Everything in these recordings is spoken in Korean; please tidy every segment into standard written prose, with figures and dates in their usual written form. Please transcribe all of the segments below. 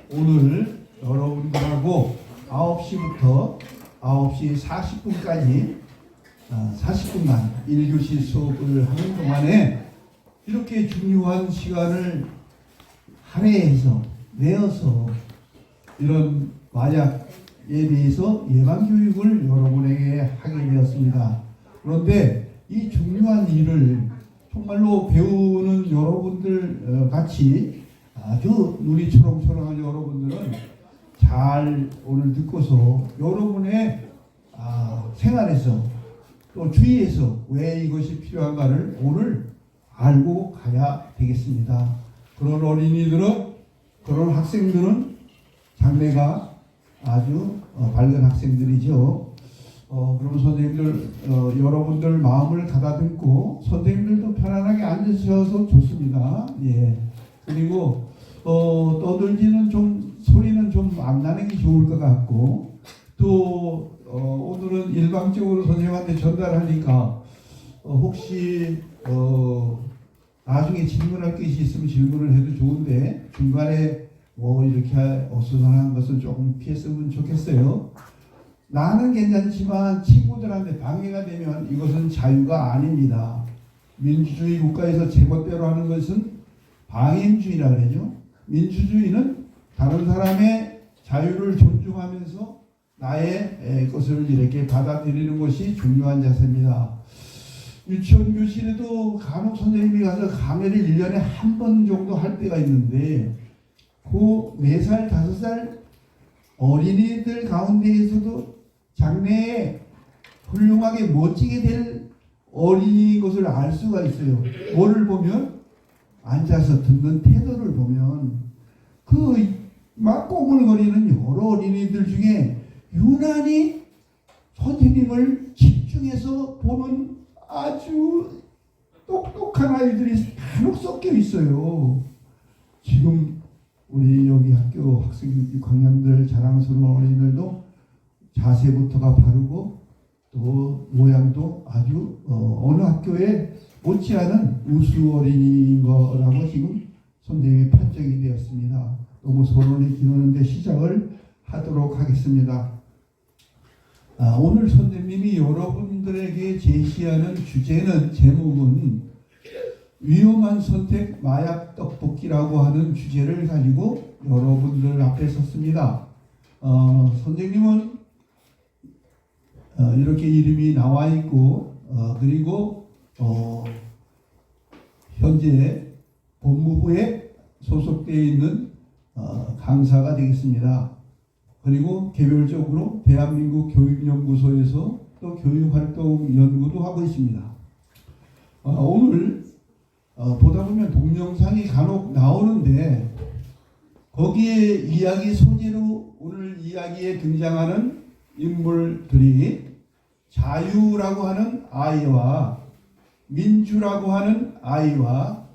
오늘 여러분들하고 9시부터 9시 40분까지 40분간 1교시 수업을 하는 동안에 이렇게 중요한 시간을 할애해서 내어서 이런 마약에 대해서 예방교육을 여러분에게 하게 되었습니다. 그런데 이 중요한 일을 정말로 배우는 여러분들 같이 아주 눈이 초롱초롱한 여러분들은 잘 오늘 듣고서 여러분의 생활에서 또 주위에서 왜 이것이 필요한가를 오늘 알고 가야 되겠습니다. 그런 어린이들은, 그런 학생들은 장래가 아주 밝은 학생들이죠. 그럼 선생님들, 여러분들 마음을 가다듬고 선생님들도 편안하게 앉으셔서 좋습니다. 예. 그리고 떠들지는 좀 소리는 좀 안 나는 게 좋을 것 같고, 또 오늘은 일방적으로 선생님한테 전달하니까 혹시 나중에 질문할 것이 있으면 질문을 해도 좋은데 중간에 뭐 이렇게 어수선한 것은 조금 피했으면 좋겠어요. 나는 괜찮지만 친구들한테 방해가 되면 이것은 자유가 아닙니다. 민주주의 국가에서 제멋대로 하는 것은 방임주의라 그러죠. 민주주의는 다른 사람의 자유를 존중하면서 나의 것을 이렇게 받아들이는 것이 중요한 자세입니다. 유치원 교실에도 간혹 선생님이 가서 감회를 1년에 한 번 정도 할 때가 있는데 그 4살, 5살 어린이들 가운데에서도 장래에 훌륭하게 멋지게 될 어린이 것을 알 수가 있어요. 뭐를 보면 앉아서 듣는 태도를 보면 그 막 꼬물거리는 여러 어린이들 중에 유난히 선생님을 집중해서 보는 아주 똑똑한 아이들이 간혹 섞여 있어요. 지금 우리 여기 학교 학생 광양들 자랑스러운 어린이들도 자세부터가 바르고 또 모양도 아주 어느 학교에 못지않은 우수 어린이인 거라고 지금 선생님이 판정이 되었습니다. 너무 소론이 기르는데 시작을 하도록 하겠습니다. 오늘 선생님이 여러분들에게 제시하는 주제는 제목은 위험한 선택 마약 떡볶이라고 하는 주제를 가지고 여러분들 앞에 섰습니다. 선생님은 이렇게 이름이 나와 있고 그리고 현재 법무부에 소속되어 있는 강사가 되겠습니다. 그리고 개별적으로 대한민국 교육연구소에서 또 교육활동 연구도 하고 있습니다. 오늘 보다 보면 동영상이 간혹 나오는데 거기에 이야기 소재로 오늘 이야기에 등장하는 인물들이 자유라고 하는 아이와 민주라고 하는 아이와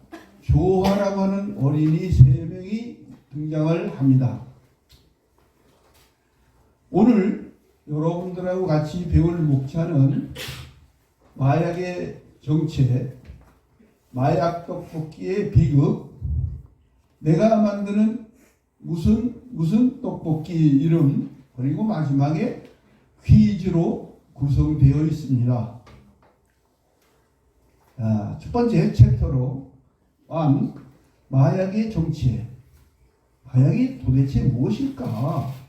조화라고 하는 어린이 3명이 등장을 합니다. 오늘 여러분들하고 같이 배울 목차는 마약의 정체, 마약 떡볶이의 비극, 내가 만드는 무슨 떡볶이 이름, 그리고 마지막에 퀴즈로 구성되어 있습니다. 첫 번째 챕터로 마약의 정체, 마약이 도대체 무엇일까?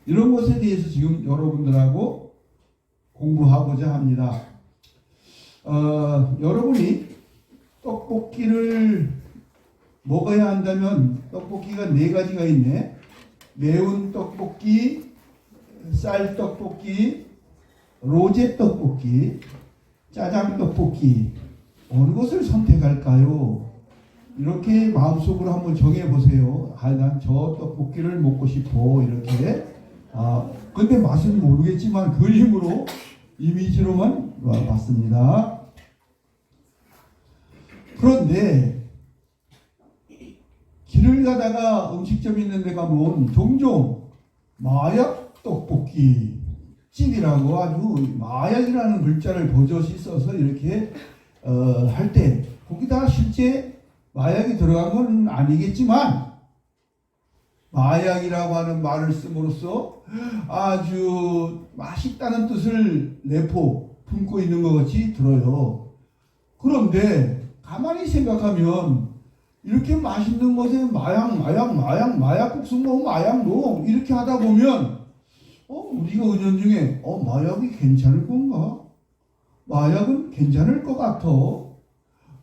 이런 것에 대해서 지금 여러분들하고 공부하고자 합니다. 여러분이 떡볶이를 먹어야 한다면 떡볶이가 4가지가 있네. 매운 떡볶이, 쌀 떡볶이, 로제 떡볶이, 짜장 떡볶이. 어느 것을 선택할까요? 이렇게 마음속으로 한번 정해보세요. 난 저 떡볶이를 먹고 싶어. 이렇게. 근데 맛은 모르겠지만 그림으로, 이미지로만 봤습니다. 그런데 길을 가다가 음식점 있는 데 가면 종종 마약 떡볶이 집이라고 아주 마약이라는 글자를 버젓이 써서 이렇게 할 때 거기다 실제 마약이 들어간 건 아니겠지만 마약이라고 하는 말을 씀으로써 아주 맛있다는 뜻을 품고 있는 것 같이 들어요. 그런데 가만히 생각하면 이렇게 맛있는 것에 마약 복숭아 마약 이렇게 하다 보면 우리가 은연중에 마약이 괜찮을 건가? 마약은 괜찮을 것 같아.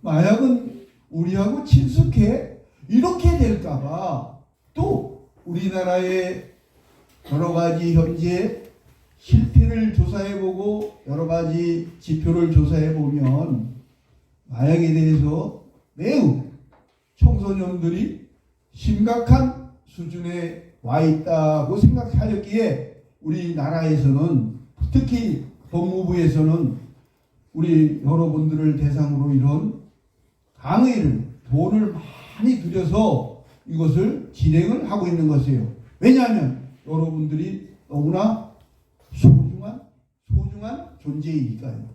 마약은 우리하고 친숙해. 이렇게 될까봐 또 우리나라의 여러 가지 현재 실태를 조사해보고 여러 가지 지표를 조사해보면 마약에 대해서 매우 청소년들이 심각한 수준에 와 있다고 생각하였기에 우리나라에서는 특히 법무부에서는 우리 여러분들을 대상으로 이런 강의를 돈을 많이 들여서 이것을 진행을 하고 있는 것이에요. 왜냐하면 여러분들이 너무나 소중한 존재이니까요.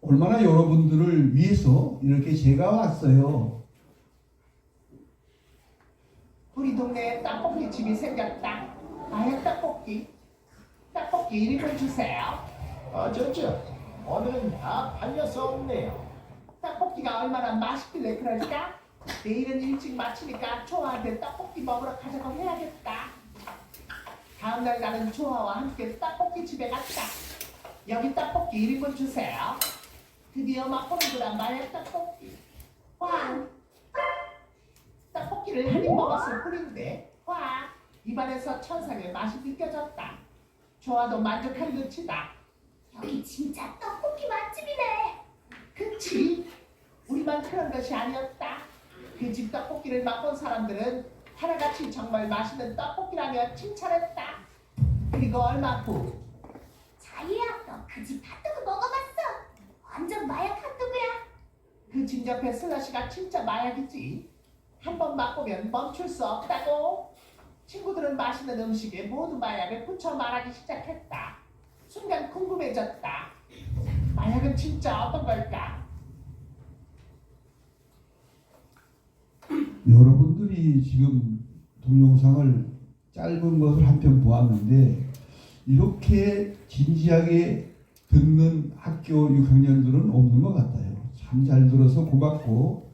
얼마나 여러분들을 위해서 이렇게 제가 왔어요. 우리 동네에 떡볶이 집이 생겼다. 마약 떡볶이 1인분 주세요. 좋죠. 오늘은 다 팔려서 없네요. 떡볶이가 얼마나 맛있길래 그럴까? 내일은 일찍 마치니까 초아한테 떡볶이 먹으러 가자고 해야겠다. 다음날 나는 초아와 함께 떡볶이 집에 갔다. 여기 떡볶이 1인분 주세요. 드디어 맛보는구나 마약 떡볶이. 와! 떡볶이를 한 입 먹었을 뿐인데 와! 입안에서 천상의 맛이 느껴졌다. 초아도 만족한 눈치다. 여기 진짜 떡볶이 맛집이네. 그치? 우리만 그런 것이 아니었다. 그 집 떡볶이를 맛본 사람들은 하나같이 정말 맛있는 떡볶이라며 칭찬했다. 그리고 얼마 후 자이야, 너 그 집 핫도그 먹어봤어? 완전 마약 핫도그야. 그 집 옆에 슬러시가 진짜 마약이지. 한 번 맛보면 멈출 수 없다고. 친구들은 맛있는 음식에 모두 마약을 붙여 말하기 시작했다. 순간 궁금해졌다. 마약은 진짜 어떤 걸까? 여러분들이 지금 동영상을 짧은 것을 한 편 보았는데 이렇게 진지하게 듣는 학교 6학년들은 없는 것 같아요. 참 잘 들어서 고맙고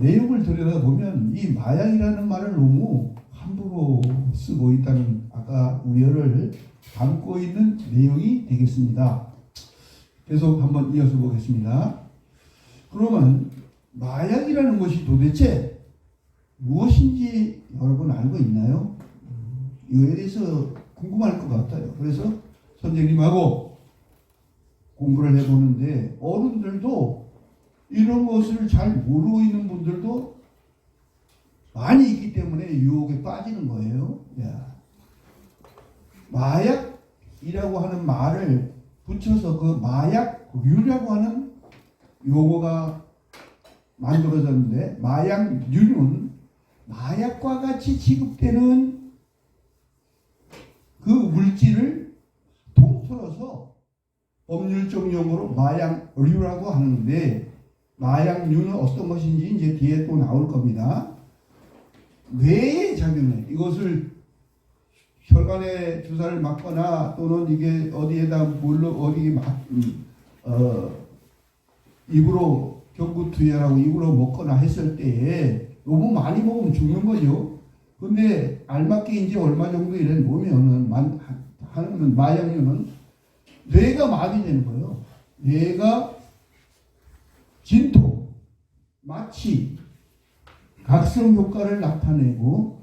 내용을 들여다보면 이 마약이라는 말을 너무 함부로 쓰고 있다는 아까 우려를 담고 있는 내용이 되겠습니다. 계속 한번 이어서 보겠습니다. 그러면 마약이라는 것이 도대체 무엇인지 여러분 알고 있나요? 이거에 대해서 궁금할 것 같아요. 그래서 선생님하고 공부를 해보는데 어른들도 이런 것을 잘 모르고 있는 분들도 많이 있기 때문에 유혹에 빠지는 거예요. 야. 마약이라고 하는 말을 붙여서 그 마약류라고 하는 용어가 만들어졌는데 마약류는 마약과 같이 취급되는 그 물질을 통틀어서 법률적 용어로 마약류라고 하는데 마약류는 어떤 것인지 이제 뒤에 또 나올 겁니다. 뇌에 작용해 이것을 혈관에 주사를 맞거나 또는 이게 어디에다 입으로 경구 투여하고 입으로 먹거나 했을 때에 너무 많이 먹으면 죽는 거죠. 근데 알맞게 이제 얼마 정도 이래 보면은 하는 마약류는 뇌가 마비되는 거예요. 뇌가 진통, 마취, 각성 효과를 나타내고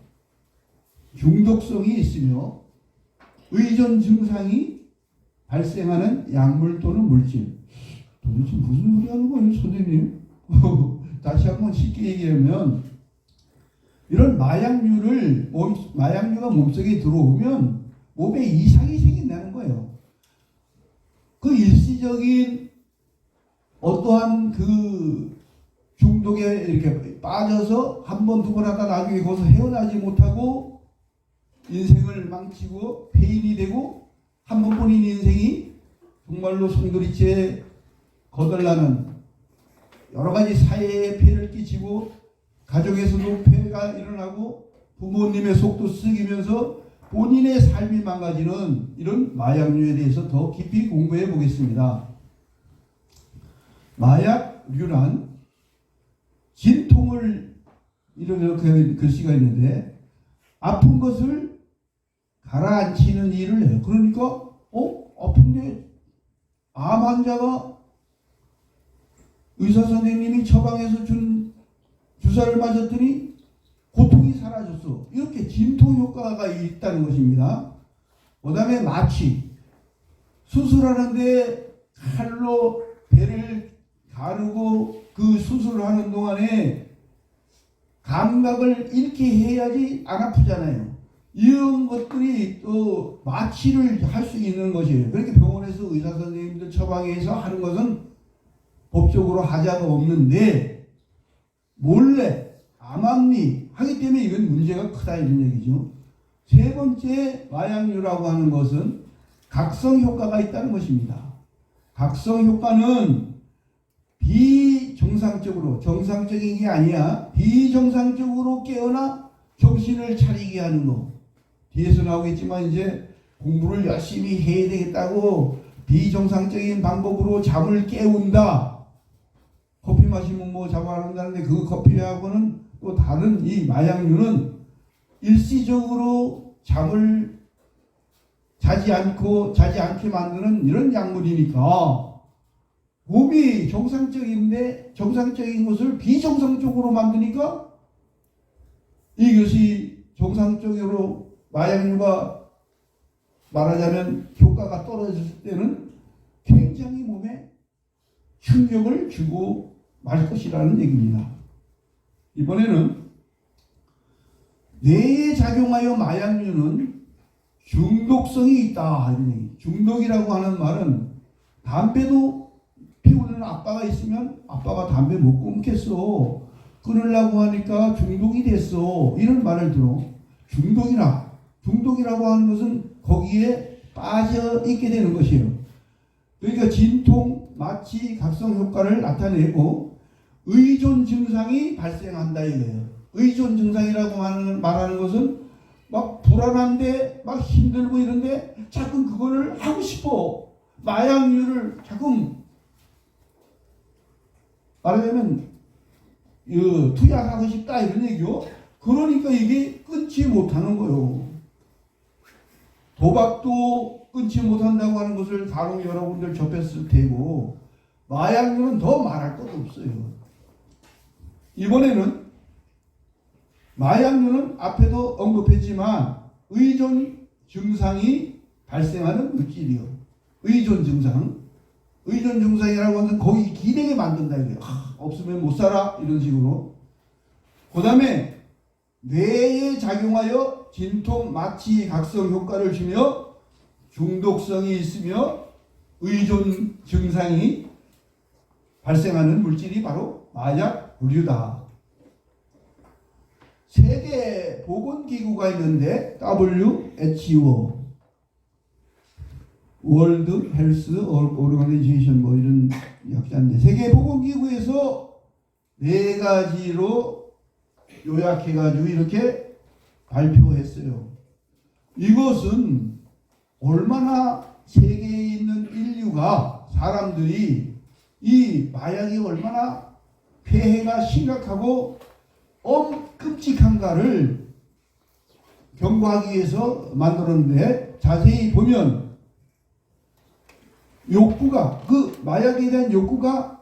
중독성이 있으며 의존 증상이 발생하는 약물 또는 물질. 도대체 무슨 소리 하는 거예요, 선생님? 다시 한번 쉽게 얘기하면 이런 마약류가 몸속에 들어오면 몸에 이상이 생긴다는 거예요. 그 일시적인 어떠한 그 중독에 이렇게 빠져서 한 번, 두 번 하다 나중에 거기서 헤어나지 못하고 인생을 망치고 폐인이 되고 한 번뿐인 인생이 정말로 송두리째 거덜나는 여러 가지 사회에 폐를 끼치고 가족에서도 폐해가 일어나고 부모님의 속도 쓰기면서 본인의 삶이 망가지는 이런 마약류에 대해서 더 깊이 공부해 보겠습니다. 마약류란 진통을 이렇게 글씨가 있는데 아픈 것을 가라앉히는 일을 해요. 그러니까 아픈데 암 환자가 의사 선생님이 처방해서 준 주사를 맞았더니 고통이 사라졌어. 이렇게 진통 효과가 있다는 것입니다. 그 다음에 마취. 수술하는데 칼로 배를 가르고 그 수술을 하는 동안에 감각을 잃게 해야지 안 아프잖아요. 이런 것들이 또 마취를 할 수 있는 것이에요. 그렇게 병원에서 의사 선생님들 처방해서 하는 것은 법적으로 하자가 없는데 몰래 암암리 하기 때문에 이건 문제가 크다 이런 얘기죠. 세 번째 마약류라고 하는 것은 각성 효과가 있다는 것입니다. 각성 효과는 비정상적으로, 정상적인 게 아니야, 비정상적으로 깨어나 정신을 차리게 하는 거. 뒤에서 나오겠지만 이제 공부를 열심히 해야 되겠다고 비정상적인 방법으로 잠을 깨운다. 커피 마시면 뭐 잠을 안 온다는데 그 커피하고는 또 다른 이 마약류는 일시적으로 잠을 자지 않게 만드는 이런 약물이니까 몸이 정상적인데 정상적인 것을 비정상적으로 만드니까 이것이 정상적으로 마약류가 말하자면 효과가 떨어졌을 때는 굉장히 몸에 충격을 주고 말 것이라는 얘기입니다. 이번에는 뇌에 작용하여 마약류는 중독성이 있다. 이런 얘기. 중독이라고 하는 말은 담배도 피우는 아빠가 있으면 아빠가 담배 못 끊겠어. 끊으려고 하니까 중독이 됐어. 이런 말을 들어. 중독이라고 하는 것은 거기에 빠져 있게 되는 것이에요. 그러니까 진통, 마취, 각성 효과를 나타내고 의존 증상이 발생한다 이거예요. 의존 증상이라고 말하는 것은 막 불안한데 막 힘들고 이런데 자꾸 그거를 하고 싶어. 마약류를 자꾸 말하자면 투약하고 싶다 이런 얘기요. 그러니까 이게 끊지 못하는 거예요. 도박도 끊지 못한다고 하는 것을 간혹 여러분들 접했을 테고 마약류는 더 말할 것도 없어요. 이번에는 마약류는 앞에도 언급했지만 의존 증상이 발생하는 물질이요. 의존 증상. 의존 증상이라고 하는 거의 기대게 만든다 이거예요. 없으면 못 살아 이런 식으로. 그 다음에 뇌에 작용하여 진통, 마취, 각성 효과를 주며 중독성이 있으며 의존 증상이 발생하는 물질이 바로 마약류다. 세계 보건기구가 있는데 WHO 월드 헬스 오르가니제이션 뭐 이런 약자인데 세계 보건기구에서 네 가지로 요약해가지고 이렇게 발표했어요. 이것은 얼마나 세계에 있는 인류가 사람들이 이 마약이 얼마나 폐해가 심각하고 끔찍한가를 경고하기 위해서 만들었는데 자세히 보면 욕구가 그 마약에 대한 욕구가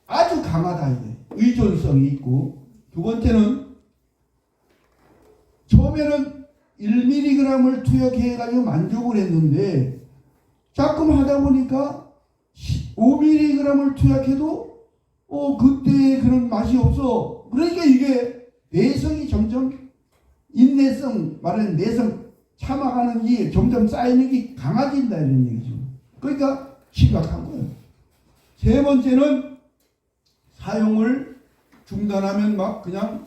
아주 강하다 이게 의존성이 있고 두 번째는 처음에는 1mg을 투약해가지고 만족을 했는데 자꾸 하다 보니까 5mg을 투약해도 그때 그런 맛이 없어. 그러니까 이게 내성이 점점 인내성 말하는 내성 참아가는 게 점점 쌓이는 게 강해진다 이런 얘기죠. 그러니까 심각한 거예요. 세 번째는 사용을 중단하면 막 그냥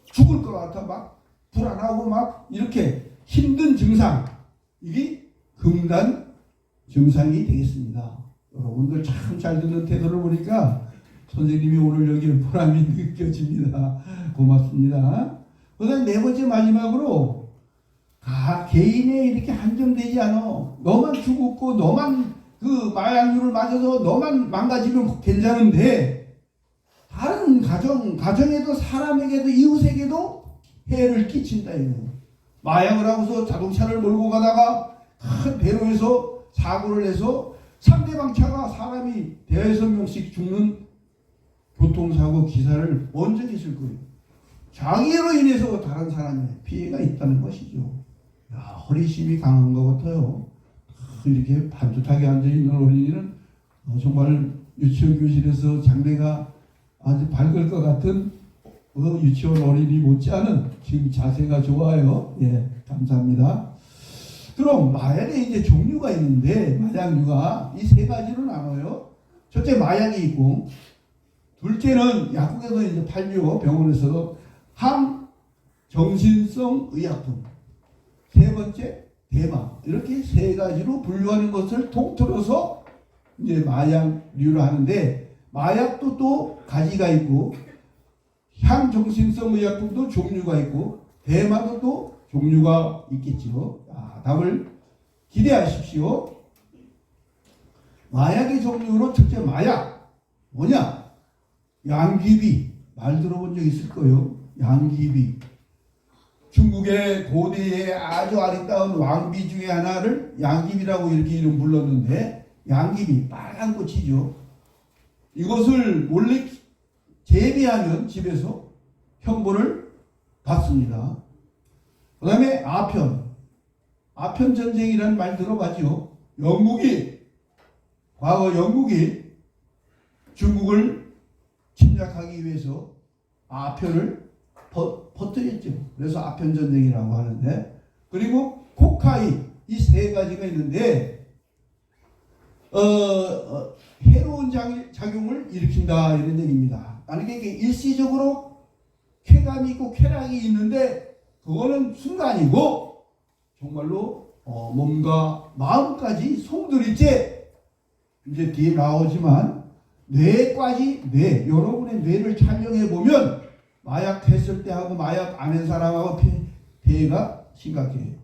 죽을 것 같아 막 불안하고 막 이렇게 힘든 증상 이게 금단 증상이 되겠습니다. 여러분들 참 잘 듣는 태도를 보니까 선생님이 오늘 여기 보람이 느껴집니다. 고맙습니다. 그다음 네 번째 마지막으로 개인에 이렇게 한정되지 않아. 너만 죽었고 너만 그 마약류를 맞아서 너만 망가지면 괜찮은데 다른 가정에도 사람에게도 이웃에게도 해를 끼친다 이거. 마약을 하고서 자동차를 몰고 가다가 큰 배로에서 사고를 해서 상대방 차가 사람이 대여섯 명씩 죽는 교통사고 기사를 본 적이 있을 거예요. 자기로 인해서 다른 사람의 피해가 있다는 것이죠. 야, 허리심이 강한 것 같아요. 이렇게 반듯하게 앉아있는 어린이는 정말 유치원 교실에서 장래가 아주 밝을 것 같은 유치원 어린이 못지않은 지금 자세가 좋아요. 예, 감사합니다. 그럼 마약에 이제 종류가 있는데 마약류가 이 세 가지로 나눠요. 첫째 마약이 있고, 둘째는 약국에서 이제 팔죠. 병원에서도 항정신성 의약품. 세 번째 대마. 이렇게 세 가지로 분류하는 것을 통틀어서 이제 마약류를 하는데, 마약도 또 가지가 있고 향정신성 의약품도 종류가 있고 대마도 또 종류가 있겠죠. 답을 기대하십시오. 마약의 종류로 첫째 마약 뭐냐? 양귀비. 말 들어본 적 있을 거예요. 양귀비. 중국의 고대의 아주 아름다운 왕비 중에 하나를 양귀비라고 이렇게 이름 불렀는데, 양귀비 빨간 꽃이죠. 이것을 몰래 재배하면 집에서 형벌을 받습니다. 그 다음에 아편 전쟁이라는 말 들어봤죠. 과거 영국이 중국을 침략하기 위해서 아편을 퍼뜨렸죠. 그래서 아편 전쟁이라고 하는데, 그리고 코카인, 이 세 가지가 있는데 해로운 작용을 일으킨다 이런 얘기입니다. 만약에 이게 일시적으로 쾌감이 있고 쾌락이 있는데 그거는 순간이고 정말로 몸과 마음까지 송두리째 이제 뒤에 나오지만 뇌 여러분의 뇌를 촬영해 보면 마약 했을 때하고 마약 안 한 사람하고 피해가 심각해요.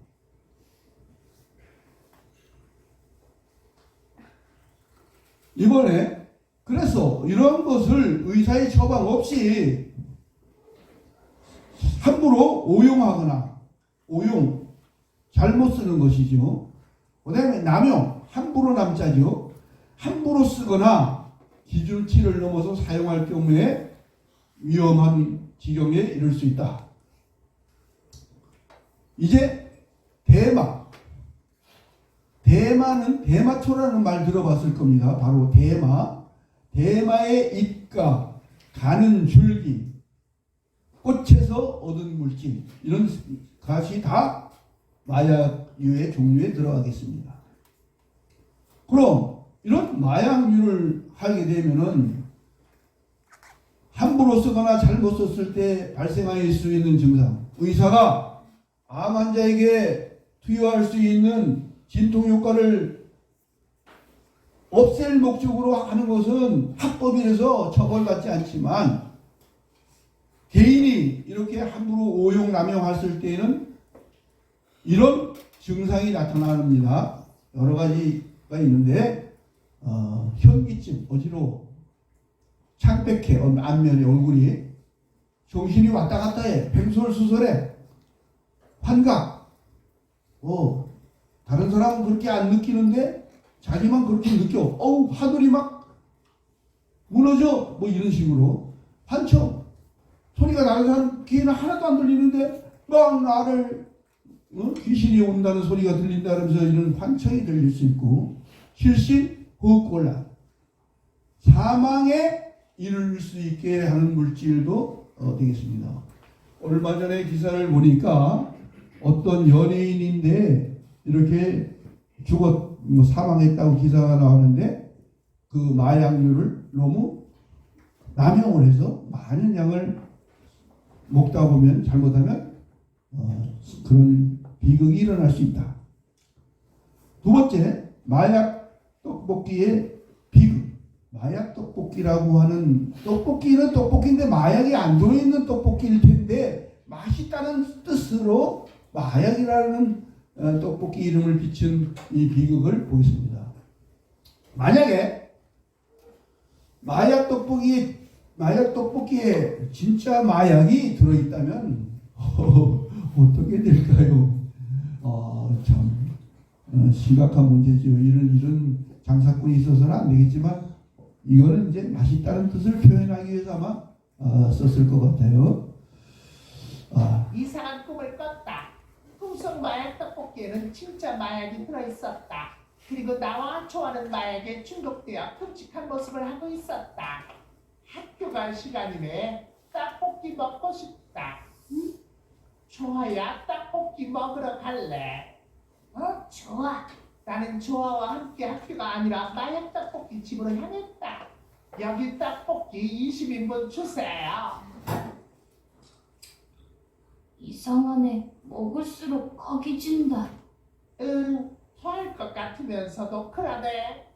이번에 그래서 이런 것을 의사의 처방 없이 함부로 오용하거나 잘못 쓰는 것이죠. 그 다음에 남용, 함부로 남자죠. 함부로 쓰거나 기준치를 넘어서 사용할 경우에 위험한 지경에 이를 수 있다. 이제 대마는 대마초라는 말 들어봤을 겁니다. 바로 대마의 잎과 가는 줄기, 꽃에서 얻은 물질, 이런 것이 다 마약류의 종류에 들어가겠습니다. 그럼 이런 마약류를 하게 되면은 함부로 쓰거나 잘못 썼을 때 발생할 수 있는 증상, 의사가 암 환자에게 투여할 수 있는 진통 효과를 없앨 목적으로 하는 것은 합법이라서 처벌받지 않지만, 개인이 이렇게 함부로 오용 남용했을 때에는 이런 증상이 나타납니다. 여러 가지가 있는데 현기증, 어지러워, 창백해, 안면에 얼굴이, 정신이 왔다 갔다 해, 횡설수설해, 환각, 다른 사람은 그렇게 안 느끼는데 자기만 그렇게 느껴. 하늘이 막 무너져. 이런 식으로. 환청. 소리가 나는 사람 귀에는 하나도 안 들리는데 막 나를 귀신이 온다는 소리가 들린다면서 이런 환청이 들릴 수 있고, 실신, 호흡곤란, 사망에 이를 수 있게 하는 물질도 되겠습니다. 얼마 전에 기사를 보니까 어떤 연예인인데 이렇게 사망했다고 기사가 나오는데, 그 마약류를 너무 남용을 해서 많은 양을 먹다 보면 잘못하면 그런 비극이 일어날 수 있다. 두 번째, 마약 떡볶이의 비극. 마약 떡볶이라고 하는, 떡볶이는 떡볶이인데 마약이 안 들어있는 떡볶이일 텐데 맛있다는 뜻으로 마약이라는 떡볶이 이름을 비춘 이 비극을 보겠습니다. 만약에 마약 떡볶이에 진짜 마약이 들어있다면 어떻게 될까요? 참 심각한 문제죠. 이런 장사꾼이 있어서는 안 되겠지만 이거는 이제 맛있다는 뜻을 표현하기 위해서 아마 썼을 것 같아요. 이상한 꿈을 꿨다. 꿈속 마약 떡볶이에는 진짜 마약이 들어있었다. 그리고 나와 좋아하는 마약에 중독되어 끔찍한 모습을 하고 있었다. 학교 갈 시간이네. 떡볶이 먹고 싶다. 응? 좋아야 떡볶이 먹으러 갈래. 좋아. 나는 조아와 함께 학교가 아니라 마약 떡볶이 집으로 향했다. 여기 떡볶이 20인분 주세요. 이상하네. 먹을수록 거기 진다. 토할 것 같으면서도 그러네.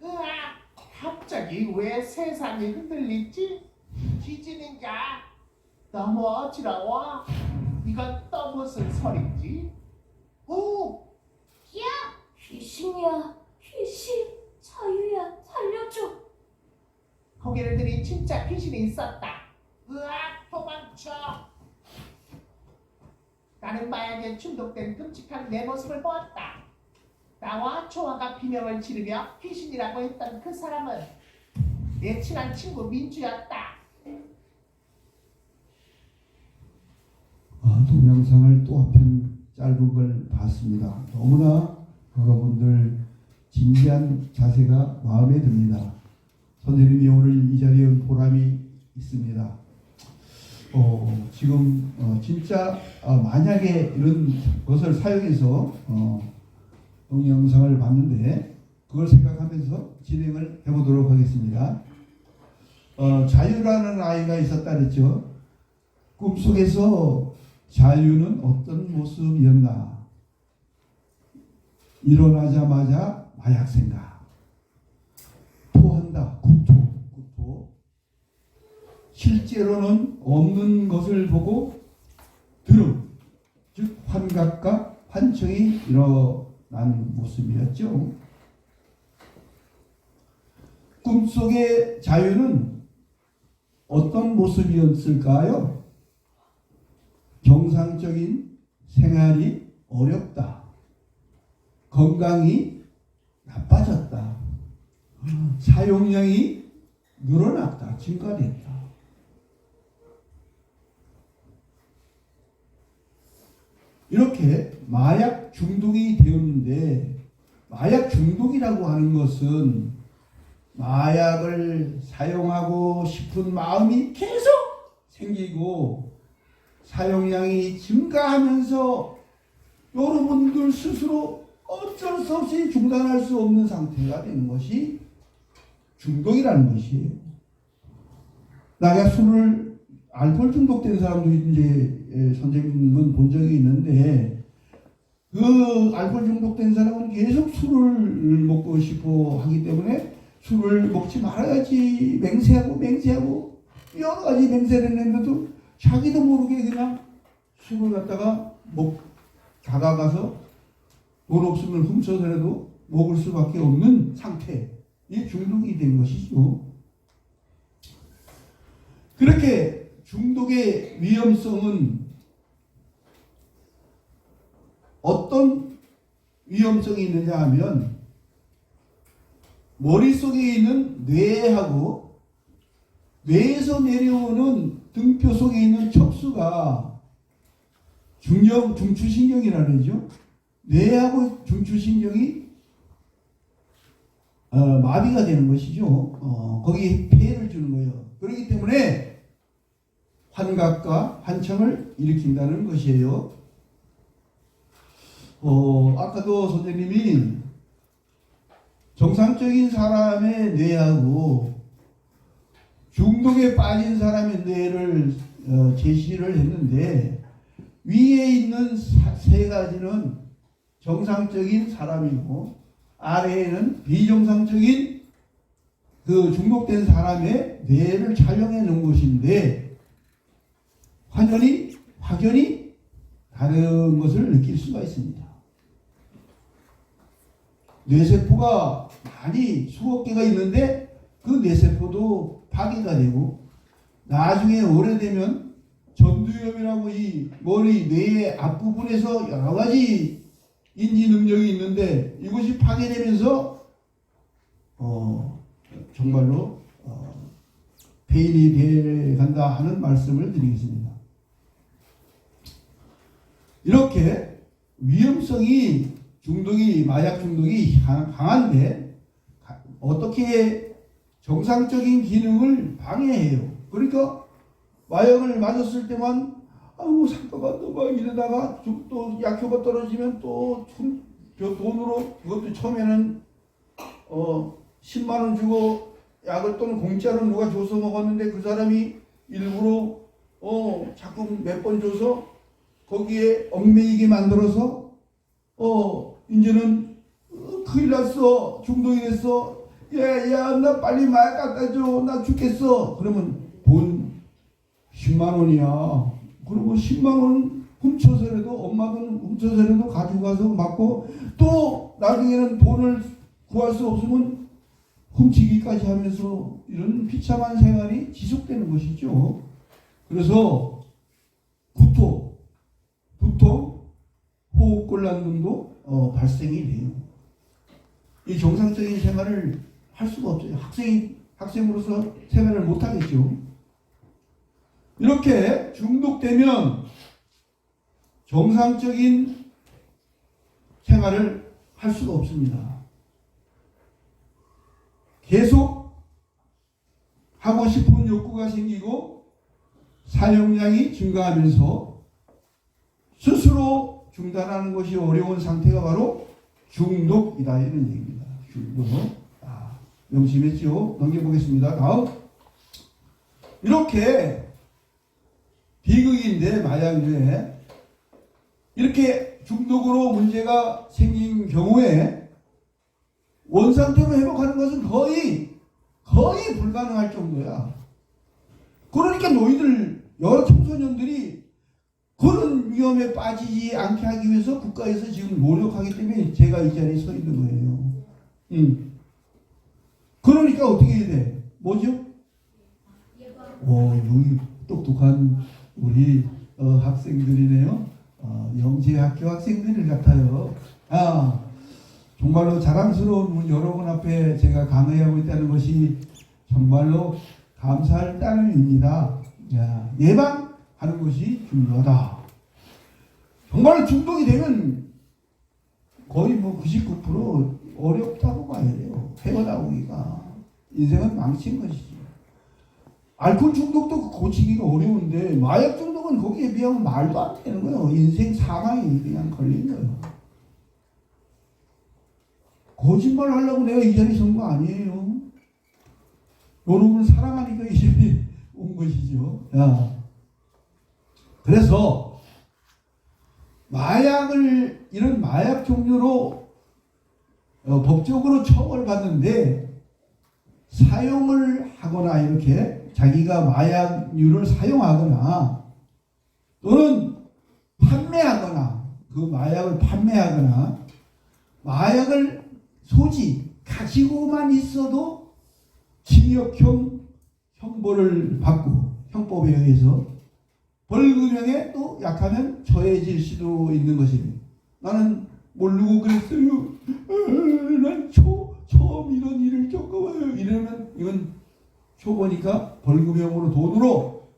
으악, 갑자기 왜 세상이 흔들리지? 지진인가? 너무 어지러워. 이건 또 무슨 소리지? 오! 야! 귀신이야. 귀신. 자유야. 살려줘. 고개를 들이 진짜 귀신이 있었다. 으악, 도망쳐. 나는 마약에 중독된 끔찍한 내 모습을 보았다. 나와 조아가 비명을 지르며 귀신이라고 했던 그 사람은 내 친한 친구 민주였다. 동영상을 또 한편 짧은 걸 봤습니다. 너무나 여러분들 진지한 자세가 마음에 듭니다. 선생님이 오늘 이 자리에 온 보람이 있습니다. 지금 진짜 만약에 이런 것을 사용해서 동영상을 봤는데 그걸 생각하면서 진행을 해보도록 하겠습니다. 자유라는 아이가 있었다 그랬죠. 꿈속에서 자유는 어떤 모습이었나? 일어나자마자 마약 생각, 토한다, 구토. 실제로는 없는 것을 보고 들음, 즉 환각과 환청이 일어난 모습이었죠. 꿈속의 자유는 어떤 모습이었을까요? 정상적인 생활이 어렵다. 건강이 나빠졌다. 사용량이 늘어났다. 증가됐다. 이렇게 마약 중독이 되었는데, 마약 중독이라고 하는 것은 마약을 사용하고 싶은 마음이 계속 생기고 사용량이 증가하면서 여러분들 스스로 어쩔 수 없이 중단할 수 없는 상태가 되는 것이 중독이라는 것이에요. 나가 술을 알코올 중독된 사람도 이제 선생님은 본 적이 있는데 그 알코올 중독된 사람은 계속 술을 먹고 싶어 하기 때문에 술을 먹지 말아야지 맹세하고 여러 가지 맹세를 했는데도 자기도 모르게 그냥 술을 갖다가 다가가서 돈 없으면 훔쳐서라도 먹을 수밖에 없는 상태에 중독이 된 것이죠. 그렇게 중독의 위험성은 어떤 위험성이 있느냐 하면 머릿속에 있는 뇌하고 뇌에서 내려오는 등뼈 속에 있는 척수가 중추신경이라는 거죠. 뇌하고 중추신경이 마비가 되는 것이죠. 거기에 폐해를 주는 거예요. 그렇기 때문에 환각과 환청을 일으킨다는 것이에요. 아까도 선생님이 정상적인 사람의 뇌하고 중독에 빠진 사람의 뇌를 제시를 했는데 위에 있는 세 가지는 정상적인 사람이고 아래에는 비정상적인 그 중독된 사람의 뇌를 촬영해 놓은 것인데 환연히 확연히 다른 것을 느낄 수가 있습니다. 뇌세포가 많이 수억 개가 있는데 그 뇌세포도 파괴가 되고 나중에 오래되면 전두엽이라고 이 머리 뇌의 앞부분에서 여러 가지 인지 능력이 있는데 이것이 파괴되면서 정말로 폐인이 돼 간다 하는 말씀을 드리겠습니다. 이렇게 위험성이 중독이 마약 중독이 강한데 어떻게 정상적인 기능을 방해해요. 그러니까 마약을 맞았을 때만 아이고 잠깐만 또 막 이러다가 또 약효가 떨어지면 또 돈으로 그것도 처음에는 10만 원 주고 약을 또는 공짜로 누가 줘서 먹었는데 그 사람이 일부러 자꾸 몇 번 줘서 거기에 얽매이게 만들어서 이제는 큰일 났어 중독이 됐어 야 나 빨리 마약 갖다 줘 나 죽겠어 그러면 돈 10만 원이야 그러면 10만 원 훔쳐서라도 엄마 돈 훔쳐서라도 가지고 가서 맞고 또 나중에는 돈을 구할 수 없으면 훔치기까지 하면서 이런 비참한 생활이 지속되는 것이죠. 그래서 구토, 두통, 호흡곤란 등도 발생이 돼요. 이 정상적인 생활을 할 수가 없어요. 학생으로서 생활을 못 하겠죠. 이렇게 중독되면 정상적인 생활을 할 수가 없습니다. 계속 하고 싶은 욕구가 생기고 사용량이 증가하면서 스스로 중단하는 것이 어려운 상태가 바로 중독이다 이런 얘기입니다. 중독. 명심했죠? 넘겨보겠습니다. 다음. 이렇게 비극인데 마약류에 이렇게 중독으로 문제가 생긴 경우에 원상태로 회복하는 것은 거의 불가능할 정도야. 그러니까 너희들 여러 청소년들이 그런 위험에 빠지지 않게 하기 위해서 국가에서 지금 노력하기 때문에 제가 이 자리에 서 있는 거예요. 그러니까 어떻게 해야 돼? 뭐죠? 여기 똑똑한 우리 학생들이네요. 영재학교 학생들 같아요. 정말로 자랑스러운 여러분 앞에 제가 강의하고 있다는 것이 정말로 감사할 따름입니다. 예방하는 것이 중요하다. 정말 중독이 되면 거의 99% 어렵다고 봐야 돼요. 헤어나오기가. 인생은 망친 것이지. 알코올 중독도 고치기가 어려운데 마약 중독은 거기에 비하면 말도 안 되는 거예요. 인생 사망이 그냥 걸린 거예요. 거짓말 하려고 내가 이 자리에 선 거 아니에요. 여러분을 사랑하니까 이 자리에 온 것이죠. 그래서 이런 마약 종류로 법적으로 처벌받는데 사용을 하거나 이렇게 자기가 마약류를 사용하거나 또는 판매하거나 그 마약을 판매하거나 마약을 가지고만 있어도 징역형 형벌을 받고 형법에 의해서 벌금형에 또 약하면 처해질 수도 있는 것입니다. 나는 모르고 그랬어요. 난 처음 이런 일을 겪어봐요. 이러면 이건 초보니까 벌금형으로 돈으로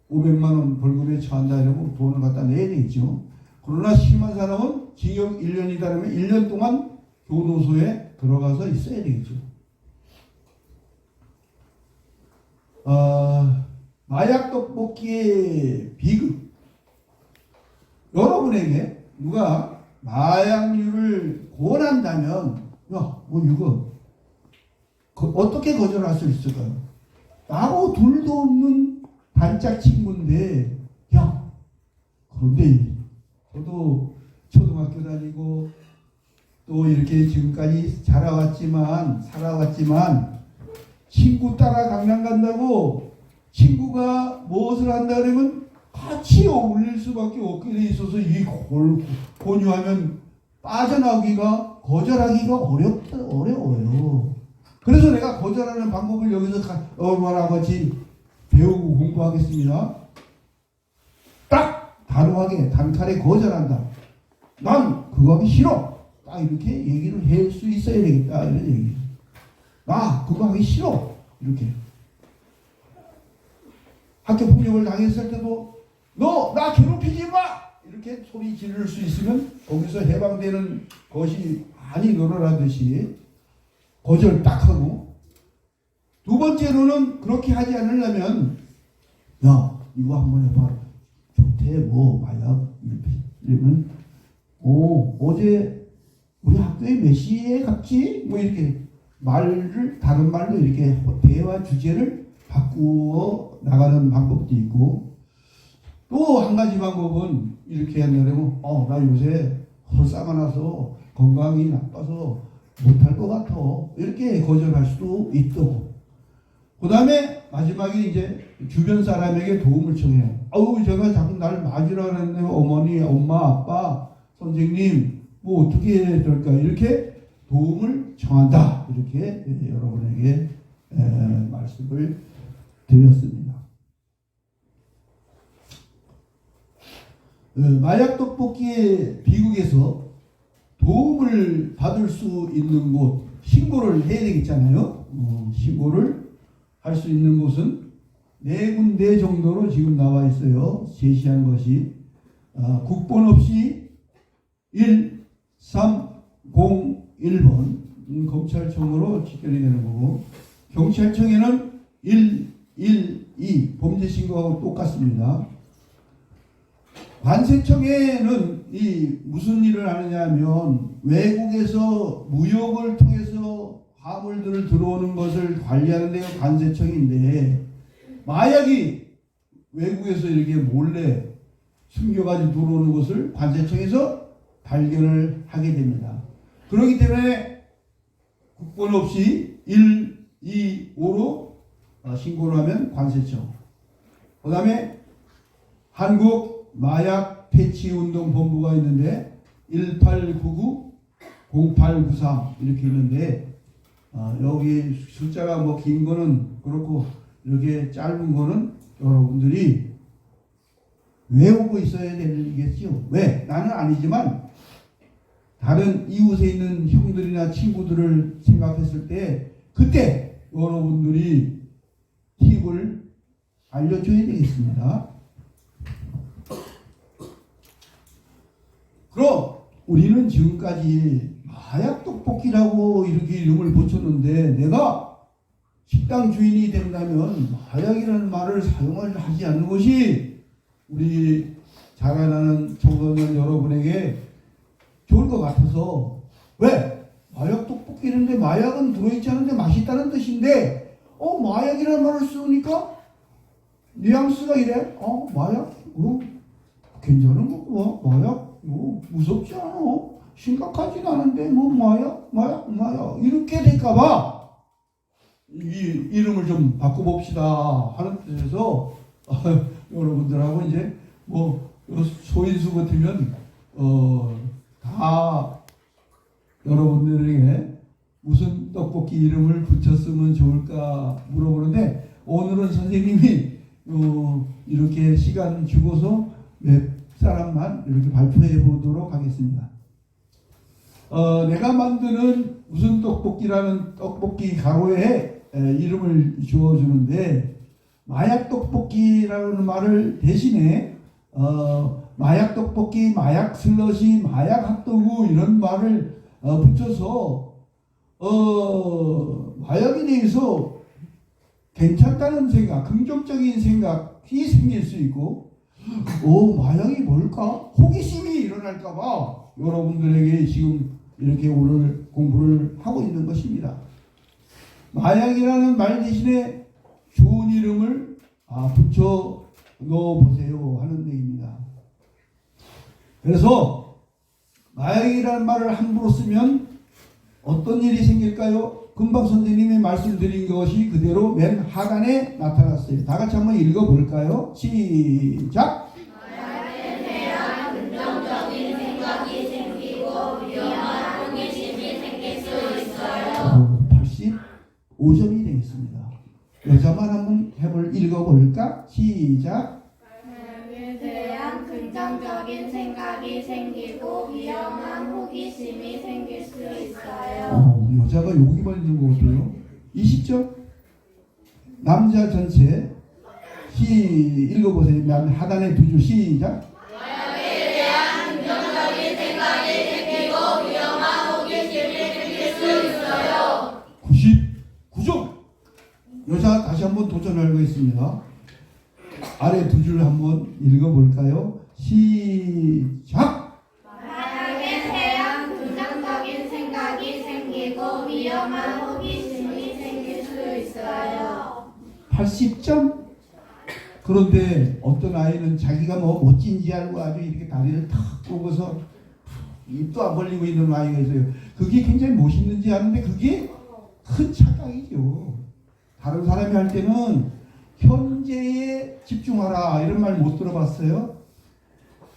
500만 원 벌금에 처한다 이러면 돈을 갖다 내야 되겠죠. 그러나 심한 사람은 징역 1년이다 그러면 1년 동안 교도소에 들어가서 있어야 되겠죠. 마약 떡볶이의 비극. 여러분에게 누가 마약류를 권한다면 이거 어떻게 거절할 수 있을까요? 나하고 둘도 없는 단짝 친구인데 그런데 저도 초등학교 다니고 또 이렇게 지금까지 살아왔지만 친구 따라 강남 간다고 친구가 무엇을 한다 그러면 같이 어울릴 수밖에 없게 돼 있어서 이 권유하면 빠져나오기가 거절하기가 어려워요. 그래서 내가 거절하는 방법을 여기서 얼마나 같이 배우고 공부하겠습니다. 딱 단호하게 단칼에 거절한다. 난 그거 하기 싫어. 딱 이렇게 얘기를 할 수 있어야 되겠다. 이런 얘기. 나 그거 하기 싫어. 이렇게. 학교 폭력을 당했을 때도 너 나 괴롭히지 마. 이렇게 소리 지를 수 있으면 거기서 해방되는 것이 많이 늘어나듯이 거절 딱 하고, 두 번째로는 그렇게 하지 않으려면 야 이거 한번 해봐. 좋대 뭐 마약 이러면 어제 우리 학교에 몇 시에 갔지? 뭐 이렇게 말을 다른 말로 이렇게 대화 주제를 바꾸어 나가는 방법도 있고, 또 한 가지 방법은 이렇게 한다면 나 요새 헐사가 나서 건강이 나빠서 못할 것 같아. 이렇게 거절할 수도 있고, 그 다음에 마지막에 이제 주변 사람에게 도움을 청해요. 제가 자꾸 날 맞으라 그랬는데 어머니, 엄마, 아빠, 선생님 뭐 어떻게 해야 될까? 이렇게 도움을 청한다. 이렇게 여러분에게 말씀을 드렸습니다. 마약 떡볶이의 비극에서 도움을 받을 수 있는 곳, 신고를 해야 되겠잖아요. 신고를 할 수 있는 곳은 4군데 정도로 지금 나와 있어요. 제시한 것이 국번 없이 1301번 검찰청으로 직결이 되는 거고, 경찰청에는 112 범죄 신고하고 똑같습니다. 관세청에는 무슨 일을 하느냐 하면 외국에서 무역을 통해서 화물들을 들어오는 것을 관리하는 데가 관세청인데, 마약이 외국에서 이렇게 몰래 숨겨가지고 들어오는 것을 관세청에서 발견을 하게 됩니다. 그렇기 때문에 국번 없이 125로 신고를 하면 관세청, 그 다음에 한국 마약 퇴치운동본부가 있는데 1899-0893 이렇게 있는데, 여기 숫자가 뭐 긴 거는 그렇고 이렇게 짧은 거는 여러분들이 외우고 있어야 되겠죠. 왜? 나는 아니지만 다른 이웃에 있는 형들이나 친구들을 생각했을 때 그때 여러분들이 팁을 알려줘야 되겠습니다. 그럼 우리는 지금까지 마약 떡볶이라고 이렇게 이름을 붙였는데, 내가 식당 주인이 된다면 마약이라는 말을 사용을 하지 않는 것이 우리 자라나는 청소년 여러분에게 좋을 것 같아서. 왜? 마약 떡볶이 이런데 마약은 들어있지 않은데 맛있다는 뜻인데 마약이라는 말을 쓰니까 뉘앙스가 이래. 마약? 괜찮은 거고 마약? 무섭지 않아. 심각하진 않은데 마약 이렇게 될까봐 이 이름을 좀 바꿔봅시다 하는 뜻에서 여러분들하고 이제 소인수 같으면 다 여러분들에게 무슨 떡볶이 이름을 붙였으면 좋을까 물어보는데, 오늘은 선생님이 이렇게 시간 주고서 몇 사람만 이렇게 발표해 보도록 하겠습니다. 내가 만드는 무슨 떡볶이라는 떡볶이 가로에 이름을 지어주는데, 마약 떡볶이라는 말을 대신에 마약 떡볶이, 마약 슬러시, 마약 핫도그 이런 말을 붙여서 마약에 대해서 괜찮다는 생각, 긍정적인 생각이 생길 수 있고, 마약이 뭘까? 호기심이 일어날까봐 여러분들에게 지금 이렇게 오늘 공부를 하고 있는 것입니다. 마약이라는 말 대신에 좋은 이름을 붙여 넣어보세요 하는 얘기입니다. 그래서 마약이라는 말을 함부로 쓰면 어떤 일이 생길까요? 금방 선생님이 말씀드린 것이 그대로 맨 하단에 나타났어요. 다 같이 한번 읽어볼까요? 시작! 85점이 되겠습니다. 여자만 한번 읽어볼까? 시작! 마약에 대한 긍정적인 생각이 생기고 위험한 호기심이 생길 수 있어요. 여자가 여기만 있는 것 같아요. 20점. 남자 전체 읽어보세요. 맨 하단에 두 줄 시작. 마약에 대한 긍정적인 생각이 생기고 위험한 호기심이 생길 수 있어요. 99점. 여자 다시 한번 도전하겠습니다. 아래 두 줄 한번 읽어볼까요? 시작! 마약에 대한 긍정적인 생각이 생기고 위험한 호기심이 생길 수 있어요. 80점. 그런데 어떤 아이는 자기가 뭐 멋진지 알고 아주 이렇게 다리를 탁 꼽아서 입도 안 벌리고 있는 아이가 있어요. 그게 굉장히 멋있는지 아는데 그게 큰 착각이죠. 다른 사람이 할 때는 현재에 집중하라 이런 말 못 들어봤어요?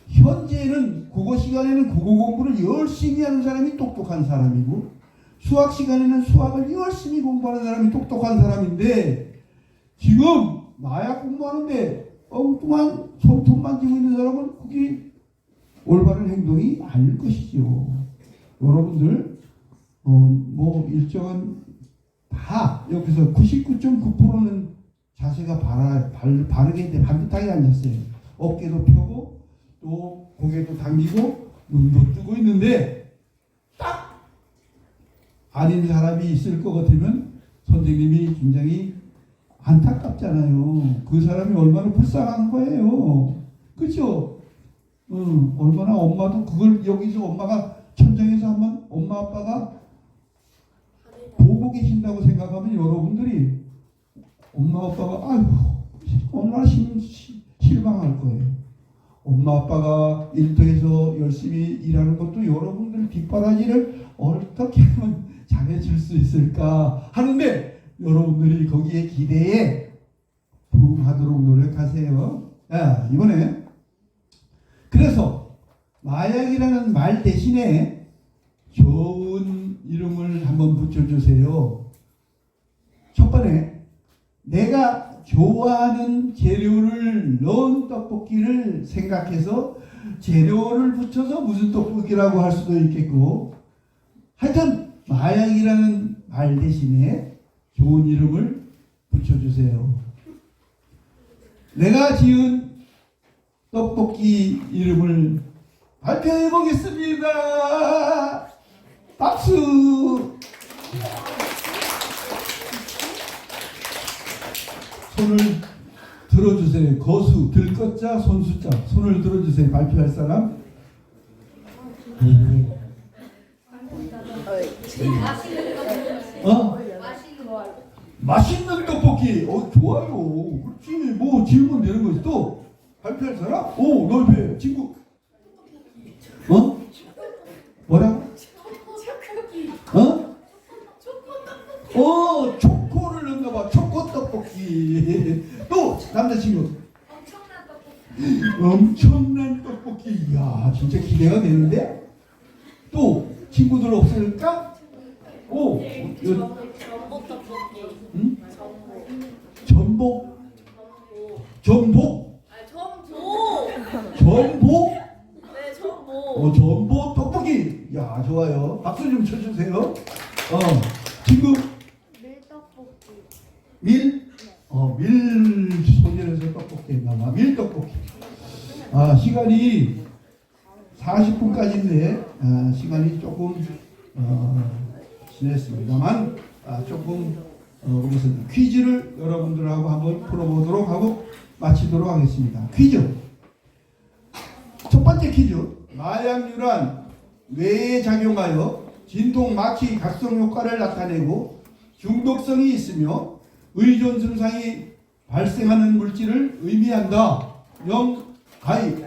현재는 국어 시간에는 국어 공부를 열심히 하는 사람이 똑똑한 사람이고 수학 시간에는 수학을 열심히 공부하는 사람이 똑똑한 사람인데 지금 마약 공부하는데 엉뚱한 손톱 만지고 있는 사람은 그게 올바른 행동이 아닐 것이죠. 여러분들 뭐 일정한 다 여기서 99.9%는 자세가 바르게 반듯하게 앉았어요. 어깨도 펴고 또 고개도 당기고 눈도 뜨고 있는데 딱 아닌 사람이 있을 것 같으면 선생님이 굉장히 안타깝잖아요. 그 사람이 얼마나 불쌍한 거예요. 그렇죠? 얼마나 엄마도 그걸 여기서 엄마가 천장에서 한번 엄마 아빠가 보고 계신다고 생각하면 여러분들이 엄마 아빠가 아이고 얼마나 실망할 거예요. 엄마 아빠가 일터에서 열심히 일하는 것도 여러분들 뒷바라지를 어떻게 하면 잘해줄 수 있을까 하는데 여러분들이 거기에 기대에 부응하도록 노력하세요. 자, 이번에 그래서 마약이라는 말 대신에 좋은 이름을 한번 붙여주세요. 첫 번에 내가 좋아하는 재료를 넣은 떡볶이를 생각해서 재료를 붙여서 무슨 떡볶이라고 할 수도 있겠고 하여튼 마약이라는 말 대신에 좋은 이름을 붙여주세요. 내가 지은 떡볶이 이름을 발표해 보겠습니다. 박수! 손을 들어주세요. 거수, 들것자, 손수자. 손을 들어주세요. 발표할 사람. 맛있는 떡볶이. 좋아요. 그렇지. 뭐 질문 되는 거지. 또 발표할 사람? 너 옆에 친구. 뭐라고? 초코를 넣나 봐. 초코 떡볶이. 또 남자친구. 엄청난 떡볶이. 이야, 진짜 기대가 되는데. 또 친구들 없을까? 전복 떡볶이. 응? 전복. 전복. 전복. 네, 전복. 전복 떡볶이. 야, 좋아요. 박수 좀 쳐주세요. 친구. 밀떡볶이. 밀? 밀 소재에서 떡볶이 했나봐. 밀떡볶이. 시간이 40분까지인데 시간이 조금 지냈습니다만 조금 여기서 퀴즈를 여러분들하고 한번 풀어보도록 하고 마치도록 하겠습니다. 퀴즈. 첫 번째 퀴즈. 마약류란 뇌에 작용하여 진통, 마취, 각성 효과를 나타내고 중독성이 있으며 의존 증상이 발생하는 물질을 의미한다. 영, 가입.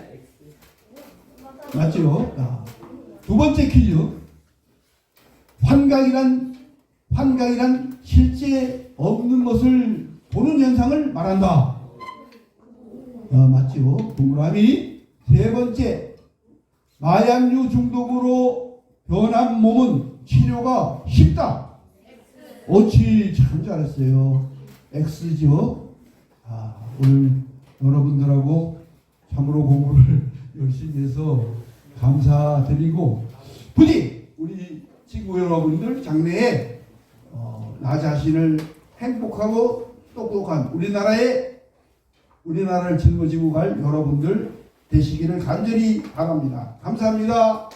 맞죠? 두 번째 퀴즈. 환각이란 실제 없는 것을 보는 현상을 말한다. 맞죠? 동그라미. 세 번째, 마약류 중독으로 변한 몸은 치료가 쉽다. 옳지, 참 잘했어요. X죠. 오늘 여러분들하고 참으로 공부를 열심히 해서 감사드리고, 부디 우리 친구 여러분들 장래에 나 자신을 행복하고 똑똑한 우리나라를 짊어지고 갈 여러분들 되시기를 간절히 바랍니다. 감사합니다.